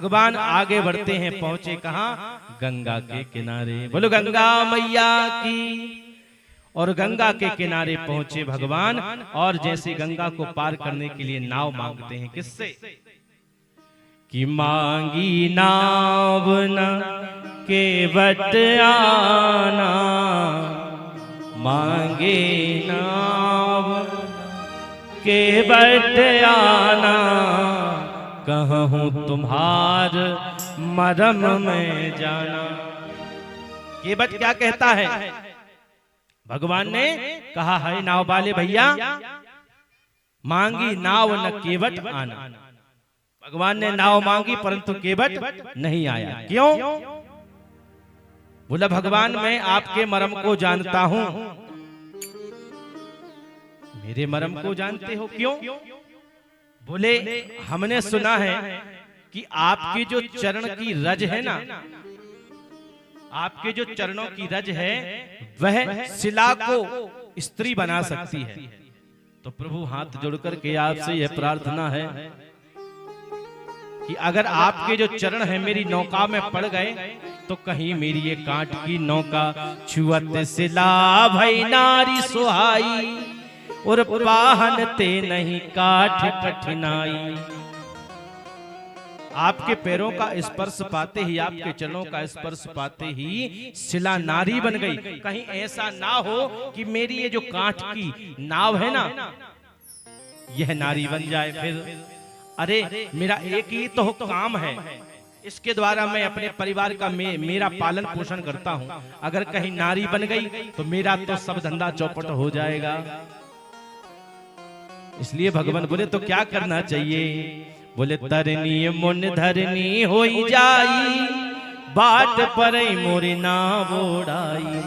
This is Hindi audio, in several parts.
भगवान आगे बढ़ते हैं, पहुंचे कहां? गंगा के किनारे। बोलो गंगा मैया की। और गंगा के किनारे पहुंचे भगवान, और जैसे गंगा को पार करने के लिए नाव मांगते हैं। किससे? कि मांगी नाव न केवट आना, मांगे नाव केवट आना, कहूँ तुम्हार मरम में जाना। केवट क्या कहता है? भगवान ने कहा है नाव वाले भैया, मांगी नाव न केवट आना। भगवान ने नाव मांगी परंतु केवट नहीं आया। क्यों? बोला भगवान मैं आपके मरम को जानता हूं। मेरे मरम को जानते हो? क्यों? बोले हमने सुना है कि आपकी जो चरण की रज है ना, आपके जो चरणों की रज है वह शिला को स्त्री बना सकती है। तो प्रभु हाथ जोड़कर के आपसे यह प्रार्थना है कि अगर आपके जो चरण है मेरी नौका में पड़ गए तो कहीं मेरी ये कांट की नौका छुअत शिला भई नारी सुहाई, और पाहनते नहीं काठ कठिनाई। आपके पैरों का स्पर्श पाते ही, आपके चरणों का स्पर्श पाते ही शिला नारी बन गई। कहीं ऐसा ना हो कि मेरी ये जो कांठ की नाव है ना, यह नारी बन जाए। फिर अरे मेरा एक ही तो काम है, इसके द्वारा मैं अपने परिवार का मेरा पालन पोषण करता हूं। अगर कहीं नारी बन गई तो मेरा तो सब धंधा चौपट हो जाएगा। इसलिए भगवान बोले तो क्या करना चाहिए? बोले तरनी मुन धरनी होई जाई, बाट पर मोरी नाव उड़ाई।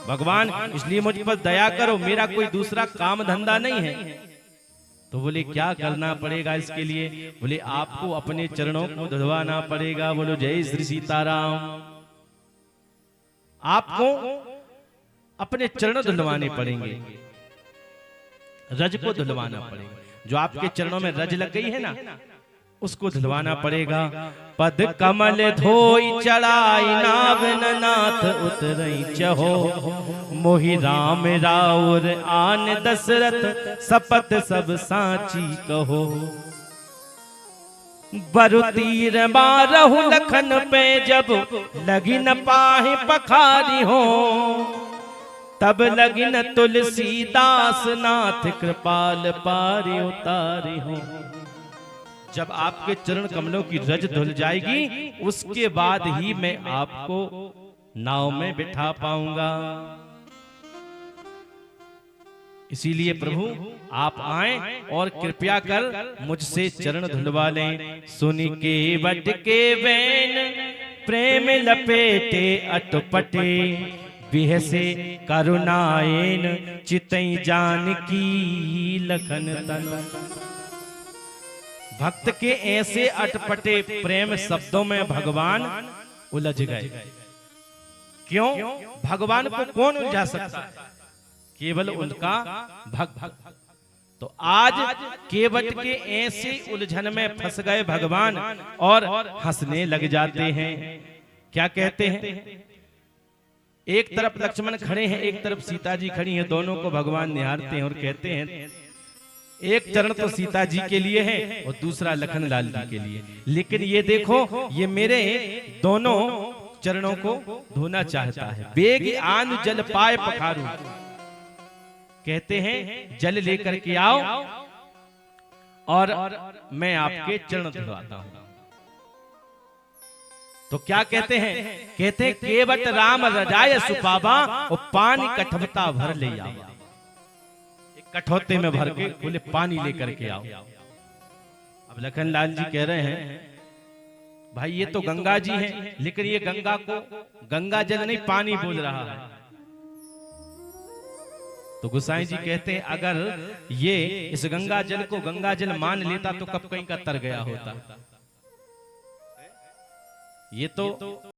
भगवान इसलिए मुझ पर दया करो, मेरा कोई दूसरा काम धंधा नहीं है। तो बोले क्या करना पड़ेगा इसके लिए? बोले आपको अपने चरणों को धुलवाना पड़ेगा। बोलो जय श्री सीताराम। आपको अपने चरण धुलवाने पड़ेंगे, रज को धुलवाना पड़ेगा। जो आपके चरणों में रज लग गई है ना, उसको धुलवाना पड़ेगा। पद कमल धोई चढ़ाई नाव नाथ उतरई चहो, मोहि राम राउर आन दशरथ सपत सब साची कहो। बरु तीर मारहु लखन पे जब लगी न पाहि पखारी हो, तब लगिन तुलसीदास नाथ कृपाल पारि उतारी हो। जब आपके चरण कमलों की रज धुल जाएगी उसके बाद ही मैं आपको नाव में बिठा पाऊंगा। इसीलिए प्रभु आप आए और कृपया कर मुझसे चरण धुलवा लें। सुन के वट के वैन प्रेम लपेटे अटपटे, बिहसे करुणाएन चितई जानकी लखन तन। भक्त के ऐसे अटपटे प्रेम शब्दों में भगवान उलझ गए। क्यों? भगवान को कौन उलझा सकता है? केवल उनका भक्त। तो आज केवट के ऐसे उलझन में फंस गए भगवान और हंसने लग जाते हैं। क्या कहते हैं? एक तरफ लक्ष्मण खड़े हैं, एक तरफ सीता जी खड़ी हैं। दोनों को भगवान निहारते हैं और कहते हैं एक चरण तो सीता जी के लिए है और दूसरा लखन लाल जी के लिए, लेकिन ये देखो ये मेरे दोनों चरणों को धोना चाहता है। बेग आन जल पाए पखारू। कहते हैं जल लेकर के आओ और मैं आपके चरण धुलवाता हूं। तो क्या कहते हैं? कहते हैं केवट राम रजाय सुपावा, और पानी कठवता भर ले आओ। एक कठौते में भर के बोले पानी लेकर के आओ। अब लखन लाल जी कह रहे हैं भाई ये तो गंगा जी हैं, लेकिन ये गंगा को गंगा जल नहीं पानी बोल रहा है। तो गुसाई जी कहते हैं अगर ये इस गंगा जल को गंगा जल मान लेता तो कब कहीं का तर गया होता। ये तो